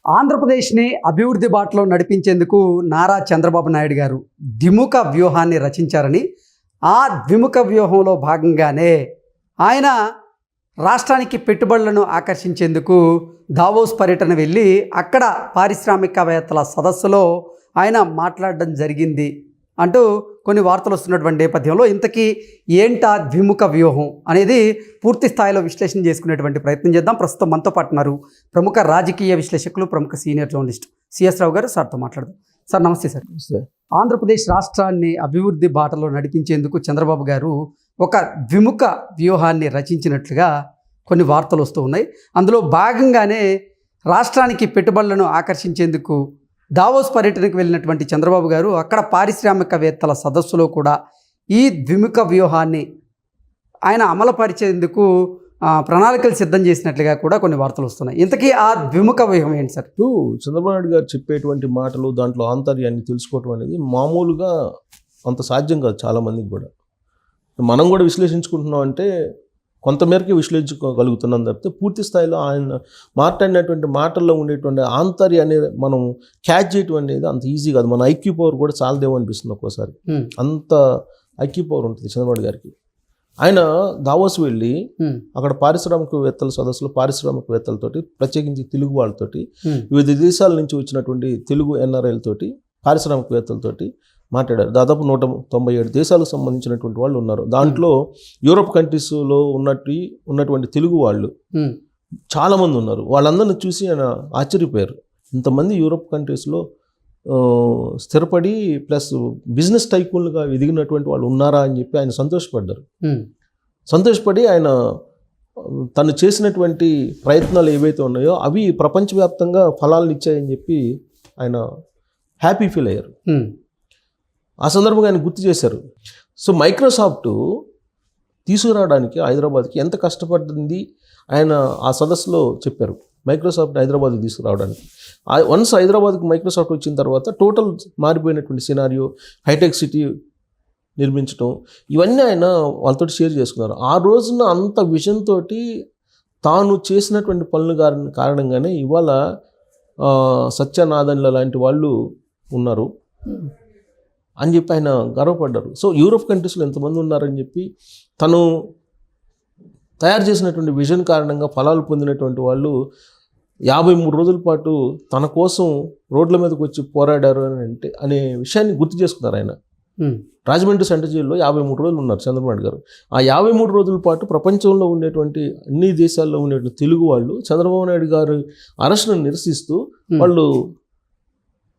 ఆంధ్రప్రదేశ్ని అభివృద్ధి బాటలో నడిపించేందుకు నారా చంద్రబాబు నాయుడు గారు ద్విముఖ వ్యూహాన్ని రచించారని, ఆ ద్విముఖ వ్యూహంలో భాగంగానే ఆయన రాష్ట్రానికి పెట్టుబడులను ఆకర్షించేందుకు దావోస్ పర్యటన వెళ్ళి అక్కడ పారిశ్రామికవేత్తల సదస్సులో ఆయన మాట్లాడడం జరిగింది అంటూ కొన్ని వార్తలు వస్తున్నటువంటి నేపథ్యంలో ఇంతకీ ఏంటా ద్విముఖ వ్యూహం అనేది పూర్తి స్థాయిలో విశ్లేషణ చేసుకునేటువంటి ప్రయత్నం చేద్దాం. ప్రస్తుతం మనతో పాటు ఉన్నారు ప్రముఖ రాజకీయ విశ్లేషకులు, ప్రముఖ సీనియర్ జర్నలిస్ట్ సిఎస్ రావు గారు. సార్తో మాట్లాడదాం. సార్ నమస్తే. సార్, ఆంధ్రప్రదేశ్ రాష్ట్రాన్ని అభివృద్ధి బాటలో నడిపించేందుకు చంద్రబాబు గారు ఒక ద్విముఖ వ్యూహాన్ని రచించినట్లుగా కొన్ని వార్తలు వస్తూ ఉన్నాయి. అందులో భాగంగానే రాష్ట్రానికి పెట్టుబడులను ఆకర్షించేందుకు దావోస్ పర్యటనకు వెళ్ళినటువంటి చంద్రబాబు గారు అక్కడ పారిశ్రామికవేత్తల సదస్సులో కూడా ఈ ద్విముఖ వ్యూహాన్ని ఆయన అమలుపరిచేందుకు ప్రణాళికలు సిద్ధం చేసినట్లుగా కూడా కొన్ని వార్తలు వస్తున్నాయి. ఇంతకీ ఆ ద్విముఖ వ్యూహం ఏంటి సార్? చంద్రబాబు నాయుడు గారు చెప్పేటువంటి మాటలు, దాంట్లో ఆంతర్యాన్ని తెలుసుకోవటం అనేది మామూలుగా అంత సాధ్యం కాదు చాలామందికి కూడా. మనం కూడా విశ్లేషించుకుంటున్నాం అంటే కొంతమేరకే విశ్లేషించుకోగలుగుతున్నాం తప్పితే పూర్తి స్థాయిలో ఆయన మాట్లాడినటువంటి మాటల్లో ఉండేటువంటి ఆంతర్యాన్ని మనం క్యాచ్ చేయటం అనేది అంత ఈజీ కాదు. మన ఐక్యూ పవర్ కూడా చాలదేమో అనిపిస్తుంది ఒక్కోసారి. అంత ఐక్యూ పవర్ ఉంటుంది చంద్రబాబు గారికి. ఆయన దావోస్ వెళ్ళి అక్కడ పారిశ్రామికవేత్తల సదస్సులో పారిశ్రామికవేత్తలతోటి, ప్రత్యేకించి తెలుగు వాళ్ళతోటి, వివిధ దేశాల నుంచి వచ్చినటువంటి తెలుగు ఎన్ఆర్ఐలతోటి, పారిశ్రామికవేత్తలతోటి మాట్లాడారు. దాదాపు 197 దేశాలకు సంబంధించినటువంటి వాళ్ళు ఉన్నారు. దాంట్లో యూరోప్ కంట్రీస్లో ఉన్నటువంటి తెలుగు వాళ్ళు చాలామంది ఉన్నారు. వాళ్ళందరిని చూసి ఆయన ఆశ్చర్యపోయారు. ఇంతమంది యూరోప్ కంట్రీస్లో స్థిరపడి ప్లస్ బిజినెస్ టైకూన్లుగా ఎదిగినటువంటి వాళ్ళు ఉన్నారా అని చెప్పి ఆయన సంతోషపడ్డారు. సంతోషపడి ఆయన తను చేసినటువంటి ప్రయత్నాలు ఏవైతే ఉన్నాయో అవి ప్రపంచవ్యాప్తంగా ఫలాలను ఇచ్చాయని చెప్పి ఆయన హ్యాపీ ఫీల్ అయ్యారు. ఆ సందర్భంగా ఆయన గుర్తు చేశారు. సో మైక్రోసాఫ్ట్ తీసుకురావడానికి హైదరాబాద్కి ఎంత కష్టపడింది ఆయన ఆ సదస్సులో చెప్పారు. మైక్రోసాఫ్ట్ హైదరాబాద్కి తీసుకురావడానికి వన్స్ హైదరాబాద్కి మైక్రోసాఫ్ట్ వచ్చిన తర్వాత టోటల్ మారిపోయినటువంటి సినారియో, హైటెక్ సిటీ నిర్మించడం, ఇవన్నీ ఆయన వాళ్ళతో షేర్ చేసుకున్నారు. ఆ రోజున అంత విజన్ తోటి తాను చేసినటువంటి పనుల కారణంగానే ఇవాళ సత్యనాదన్ల లాంటి వాళ్ళు ఉన్నారు అని చెప్పి ఆయన గర్వపడ్డారు. సో యూరోప్ కంట్రీస్లో ఎంతమంది ఉన్నారని చెప్పి తను తయారు చేసినటువంటి విజన్ కారణంగా ఫలాలు పొందినటువంటి వాళ్ళు 53 రోజుల పాటు తన కోసం రోడ్ల మీదకి వచ్చి పోరాడారు అనే విషయాన్ని గుర్తు చేసుకున్నారు ఆయన. రాజమండ్రి సెంట్రల్ జైల్లో 53 రోజులు ఉన్నారు చంద్రబాబు నాయుడు గారు. ఆ 53 రోజుల పాటు ప్రపంచంలో ఉండేటువంటి అన్ని దేశాల్లో ఉండేటువంటి తెలుగు వాళ్ళు చంద్రబాబు నాయుడు గారు అరెస్ట్ను నిరసిస్తూ వాళ్ళు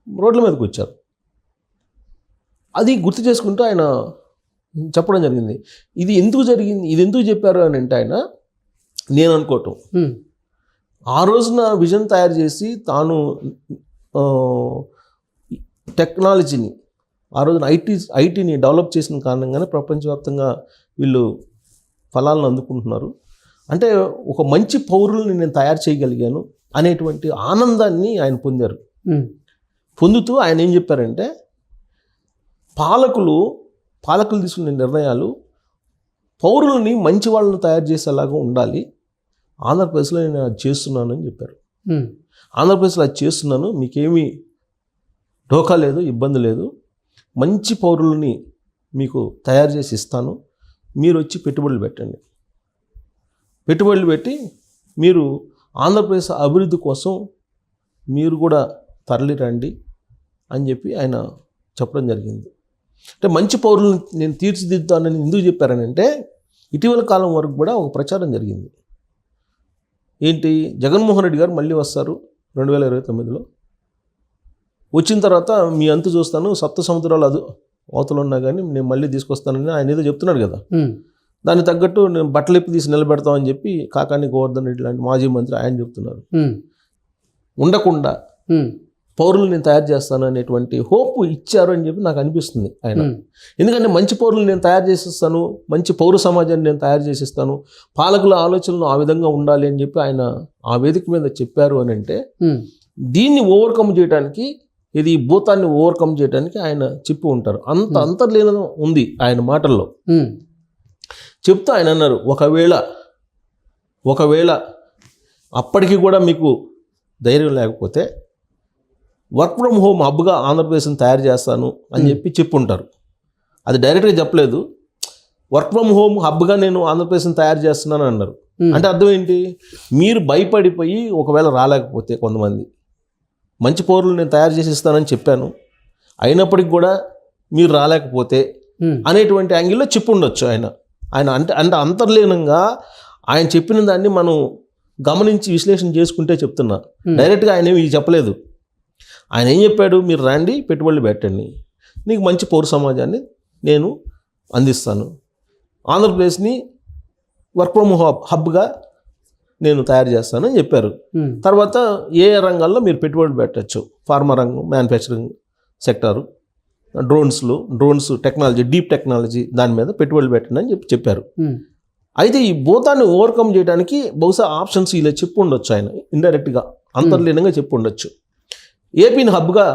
రోడ్ల మీదకి వచ్చారు. అది గుర్తు చేసుకుంటూ ఆయన చెప్పడం జరిగింది. ఇది ఎందుకు జరిగింది, ఇది ఎందుకు చెప్పారు అని అంటే ఆయన నేను అనుకోవటం, ఆ రోజున విజన్ తయారు చేసి తాను టెక్నాలజీని ఆ రోజున ఐటీని డెవలప్ చేసిన కారణంగానే ప్రపంచవ్యాప్తంగా వీళ్ళు ఫలాలను అందుకుంటున్నారు. అంటే ఒక మంచి పౌరుల్ని నేను తయారు చేయగలిగాను అనేటువంటి ఆనందాన్ని ఆయన పొందారు. పొందుతూ ఆయన ఏం చెప్పారంటే పాలకులు తీసుకునే నిర్ణయాలు పౌరులని మంచి వాళ్ళని తయారు చేసేలాగా ఉండాలి. ఆంధ్రప్రదేశ్లో నేను అది చేస్తున్నాను అని చెప్పారు. ఆంధ్రప్రదేశ్లో అది చేస్తున్నాను, మీకేమీ ఢోకా లేదు, ఇబ్బంది లేదు, మంచి పౌరులని మీకు తయారు చేసి ఇస్తాను, మీరు వచ్చి పెట్టుబడులు పెట్టండి, పెట్టుబడులు పెట్టి మీరు ఆంధ్రప్రదేశ్ అభివృద్ధి కోసం మీరు కూడా తరలి రండి అని చెప్పి ఆయన చెప్పడం జరిగింది. అంటే మంచి పౌరులను నేను తీర్చిదిద్దానని ఎందుకు చెప్పారని అంటే ఇటీవల కాలం వరకు కూడా ఒక ప్రచారం జరిగింది. ఏంటి, జగన్మోహన్ రెడ్డి గారు మళ్ళీ వస్తారు 2029లో, వచ్చిన తర్వాత మీ అంతు చూస్తాను, సప్త సముద్రాలు అవతలు ఉన్నా కానీ నేను మళ్ళీ తీసుకొస్తానని ఆయన ఏదో చెప్తున్నాడు కదా. దానికి తగ్గట్టు నేను బట్టలు ఎప్పి తీసి నిలబెడతామని చెప్పి కాకాని గోవర్ధన్ రెడ్డి లాంటి మాజీ మంత్రి ఆయన చెప్తున్నారు. ఉండకుండా పౌరులు నేను తయారు చేస్తాను అనేటువంటి హోప్ ఇచ్చారు అని చెప్పి నాకు అనిపిస్తుంది ఆయన. ఎందుకంటే మంచి పౌరులు నేను తయారు చేసిస్తాను, మంచి పౌర సమాజాన్ని నేను తయారు చేసిస్తాను, పాలకుల ఆలోచనలు ఆ విధంగా ఉండాలి అని చెప్పి ఆయన ఆ వేదిక మీద చెప్పారు అని అంటే దీన్ని ఓవర్కమ్ చేయడానికి, ఇది భూతాన్ని ఓవర్కమ్ చేయడానికి ఆయన చెప్పి ఉంటారు. అంత అంతర్లీనం ఉంది ఆయన మాటల్లో. చెప్తూ ఆయన అన్నారు, ఒకవేళ అప్పటికి కూడా మీకు ధైర్యం లేకపోతే వర్క్ ఫ్రమ్ హోమ్ హబ్గా ఆంధ్రప్రదేశ్ని తయారు చేస్తాను అని చెప్పి చెప్పుంటారు. అది డైరెక్ట్గా చెప్పలేదు. వర్క్ ఫ్రమ్ హోమ్ హబ్గా నేను ఆంధ్రప్రదేశ్ని తయారు చేస్తున్నాను అన్నారు. అంటే అర్థం ఏంటి? మీరు భయపడిపోయి ఒకవేళ రాలేకపోతే కొంతమంది మంచి పౌరులు నేను తయారు చేసి ఇస్తానని చెప్పాను, అయినప్పటికి కూడా మీరు రాలేకపోతే అనేటువంటి యాంగిల్లో చెప్పుండొచ్చు ఆయన. అంటే అంతర్లీనంగా ఆయన చెప్పిన దాన్ని మనం గమనించి విశ్లేషణ చేసుకుంటే చెప్తున్నా. డైరెక్ట్గా ఆయన ఏమి చెప్పలేదు. ఆయన ఏం చెప్పాడు? మీరు రండి, పెట్టుబడులు పెట్టండి, నీకు మంచి పౌర సమాజాన్ని నేను అందిస్తాను, ఆంధ్రప్రదేశ్ని వర్క్ ఫ్రమ్ హబ్గా నేను తయారు చేస్తాను అని చెప్పారు. తర్వాత ఏ రంగాల్లో మీరు పెట్టుబడులు పెట్టచ్చు, ఫార్మా రంగం, manufacturing sector, drones technology, deep technology, దాని మీద పెట్టుబడులు పెట్టండి అని చెప్పారు. అయితే ఈ భూతాన్ని ఓవర్కమ్ చేయడానికి బహుశా ఆప్షన్స్ ఇలా చెప్పు ఉండొచ్చు ఆయన, ఇండైరెక్ట్గా అంతర్లీనంగా చెప్పు ఉండొచ్చు. ఏపీని హబ్గా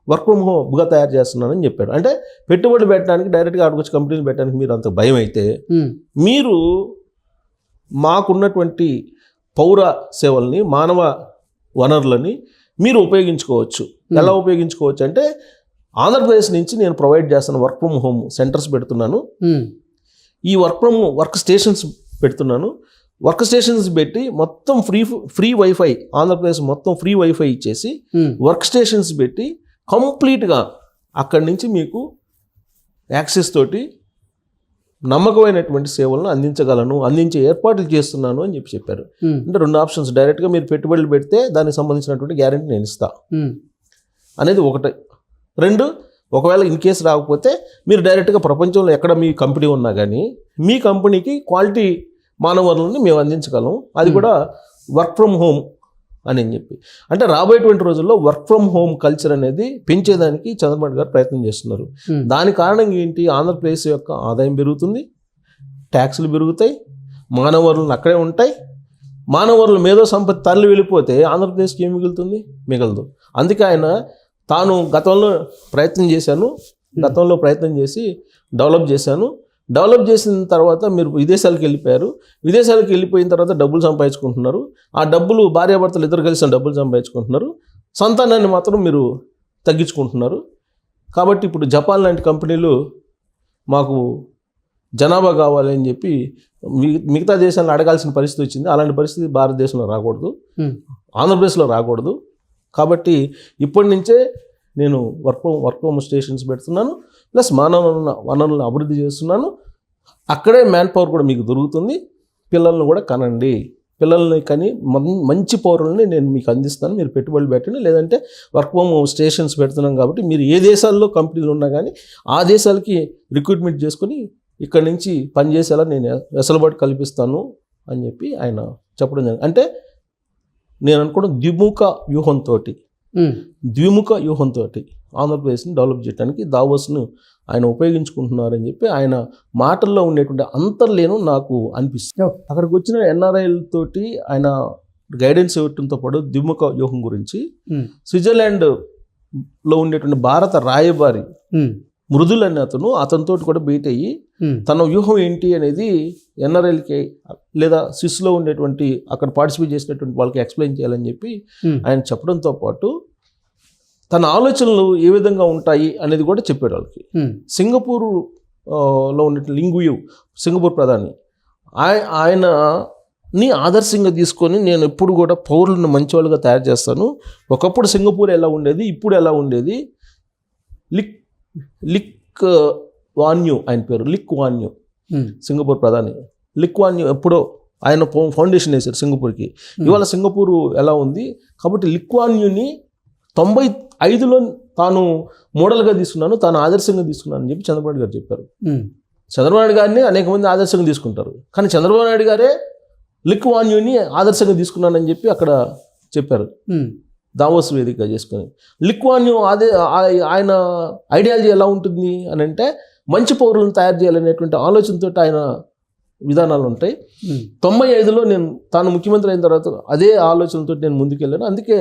వర్క్ ఫ్రమ్ హోమ్ హబ్గా తయారు చేస్తున్నానని చెప్పాడు. అంటే పెట్టుబడులు పెట్టడానికి, డైరెక్ట్గా అడుగుచ్చి కంపెనీలు పెట్టడానికి మీరు అంత భయం అయితే, మీరు మాకున్నటువంటి పౌర సేవల్ని, మానవ వనరులని మీరు ఉపయోగించుకోవచ్చు. ఎలా ఉపయోగించుకోవచ్చు అంటే, ఆంధ్రప్రదేశ్ నుంచి నేను ప్రొవైడ్ చేస్తాను వర్క్ ఫ్రమ్ హోమ్ సెంటర్స్ పెడుతున్నాను, ఈ వర్క్ స్టేషన్స్ పెడుతున్నాను. వర్క్ స్టేషన్స్ పెట్టి మొత్తం ఫ్రీ వైఫై, ఆంధ్రప్రదేశ్ మొత్తం ఫ్రీ వైఫై ఇచ్చేసి వర్క్ స్టేషన్స్ పెట్టి కంప్లీట్గా అక్కడి నుంచి మీకు యాక్సెస్ తోటి నమ్మకమైనటువంటి సేవలను అందించే ఏర్పాట్లు చేస్తున్నాను అని చెప్పారు. అంటే రెండు ఆప్షన్స్, డైరెక్ట్గా మీరు పెట్టుబడులు పెడితే దానికి సంబంధించినటువంటి గ్యారెంటీ నేను ఇస్తా అనేది ఒకటి. రెండు, ఒకవేళ ఇన్ కేసు రాకపోతే మీరు డైరెక్ట్గా ప్రపంచంలో ఎక్కడ మీ కంపెనీ ఉన్నా కానీ మీ కంపెనీకి క్వాలిటీ మానవ వనరులని మేము అందించగలం, అది కూడా వర్క్ ఫ్రమ్ హోమ్ అని చెప్పి. అంటే రాబోయేటువంటి రోజుల్లో వర్క్ ఫ్రమ్ హోమ్ కల్చర్ అనేది పెంచేదానికి చంద్రబాబు గారు ప్రయత్నం చేస్తున్నారు. దాని కారణంగా ఏంటి? ఆంధ్రప్రదేశ్ యొక్క ఆదాయం పెరుగుతుంది, ట్యాక్సులు పెరుగుతాయి, మానవ వనరులు అక్కడే ఉంటాయి. మానవ వనరుల మేధో సంపత్తి తరలి వెళ్ళిపోతే ఆంధ్రప్రదేశ్కి ఏం మిగలదు. అందుకే ఆయన తాను గతంలో ప్రయత్నం చేసి డెవలప్ చేసిన తర్వాత మీరు విదేశాలకు వెళ్ళిపోయారు. విదేశాలకు వెళ్ళిపోయిన తర్వాత డబ్బులు సంపాదించుకుంటున్నారు. ఆ డబ్బులు భార్యాభర్తలు ఇద్దరు కలిసి డబ్బులు సంపాదించుకుంటున్నారు. సంతానాన్ని మాత్రం మీరు తగ్గించుకుంటున్నారు. కాబట్టి ఇప్పుడు జపాన్ లాంటి కంపెనీలు మాకు జనాభా కావాలి అని చెప్పి మిగతా దేశాలను అడగాల్సిన పరిస్థితి వచ్చింది. అలాంటి పరిస్థితి భారతదేశంలో రాకూడదు, ఆంధ్రప్రదేశ్లో రాకూడదు. కాబట్టి ఇప్పటి నుంచే నేను వర్క్ హోమ్ స్టేషన్స్ పెడుతున్నాను, ప్లస్ మానవ వనరులను అభివృద్ధి చేస్తున్నాను. అక్కడే మ్యాన్ పవర్ కూడా మీకు దొరుకుతుంది. పిల్లల్ని కూడా కనండి, పిల్లల్ని కని మంచి పౌరుల్ని నేను మీకు అందిస్తాను, మీరు పెట్టుబడులు పెట్టండి. లేదంటే వర్క్ హోమ్ స్టేషన్స్ పెడుతున్నాం కాబట్టి మీరు ఏ దేశాల్లో కంపెనీలు ఉన్నా కానీ ఆ దేశాలకి రిక్రూట్మెంట్ చేసుకుని ఇక్కడి నుంచి పనిచేసేలా నేను వెసులుబాటు కల్పిస్తాను అని చెప్పి ఆయన చెప్పడం జరిగింది. అంటే నేను అనుకోవడం ద్విముఖ వ్యూహంతో ఆంధ్రప్రదేశ్ని డెవలప్ చేయడానికి దావోస్ను ఆయన ఉపయోగించుకుంటున్నారని చెప్పి ఆయన మాటల్లో ఉండేటువంటి అంతర్లేను నాకు అనిపిస్తుంది. అక్కడికి వచ్చిన ఎన్ఆర్ఐల తోటి ఆయన గైడెన్స్ ఇవ్వడంతో పాటు ద్విముఖ వ్యూహం గురించి స్విట్జర్లాండ్లో ఉండేటువంటి భారత రాయబారి మృదుల్ అనే అతనితో కూడా భేటీ అయ్యి తన వ్యూహం ఏంటి అనేది ఎన్ఆర్ఐలకి లేదా స్విస్లో ఉండేటువంటి అక్కడ పార్టిసిపేట్ చేసినటువంటి వాళ్ళకి ఎక్స్ప్లెయిన్ చేయాలని చెప్పి ఆయన చెప్పడంతో పాటు తన ఆలోచనలు ఏ విధంగా ఉంటాయి అనేది కూడా చెప్పాడు వాళ్ళకి. సింగపూర్లో ఉండే లింగుయు, సింగపూర్ ప్రధాని, ఆయనని ఆదర్శంగా తీసుకొని నేను ఎప్పుడు కూడా పౌరులను మంచివాళ్ళుగా తయారు చేస్తాను. ఒకప్పుడు సింగపూర్ ఎలా ఉండేది, ఇప్పుడు ఎలా ఉండేది. లిక్ వాన్యూ ఆయన పేరు, లిక్ వాన్యూ సింగపూర్ ప్రధాని. లిక్ వాన్యూ ఎప్పుడో ఆయన ఫౌండేషన్ వేశారు సింగపూర్కి. ఇవాళ సింగపూర్ ఎలా ఉంది కాబట్టి లిక్ వాన్యూని 95లో తాను మోడల్గా తీసుకున్నాను, తాను ఆదర్శంగా తీసుకున్నాను అని చెప్పి చంద్రబాబు గారు చెప్పారు. చంద్రబాబు నాయుడు గారిని అనేక మంది ఆదర్శంగా తీసుకుంటారు, కానీ చంద్రబాబు నాయుడు గారే లిక్ వాన్యూని ఆదర్శంగా తీసుకున్నానని చెప్పి అక్కడ చెప్పారు దావోస్ వేదికగా చేసుకొని. లిక్ వాన్యూ ఆయన ఐడియాలజీ ఎలా ఉంటుంది అని అంటే మంచి పౌరులను తయారు చేయాలనేటువంటి ఆలోచనతో ఆయన విధానాలు ఉంటాయి. 95లో తాను ముఖ్యమంత్రి అయిన తర్వాత అదే ఆలోచనతో నేను ముందుకెళ్ళాను. అందుకే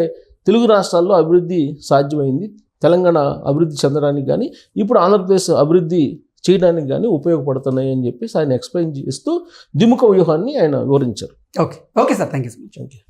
తెలుగు రాష్ట్రాల్లో అభివృద్ధి సాధ్యమైంది. తెలంగాణ అభివృద్ధి చెందడానికి కానీ ఇప్పుడు ఆంధ్రప్రదేశ్ అభివృద్ధి చేయడానికి కానీ ఉపయోగపడుతున్నాయి అని చెప్పేసి ఆయన ఎక్స్ప్లెయిన్ చేస్తూ ద్విముఖ వ్యూహాన్ని ఆయన వివరించారు. Okay sir, thank you so much.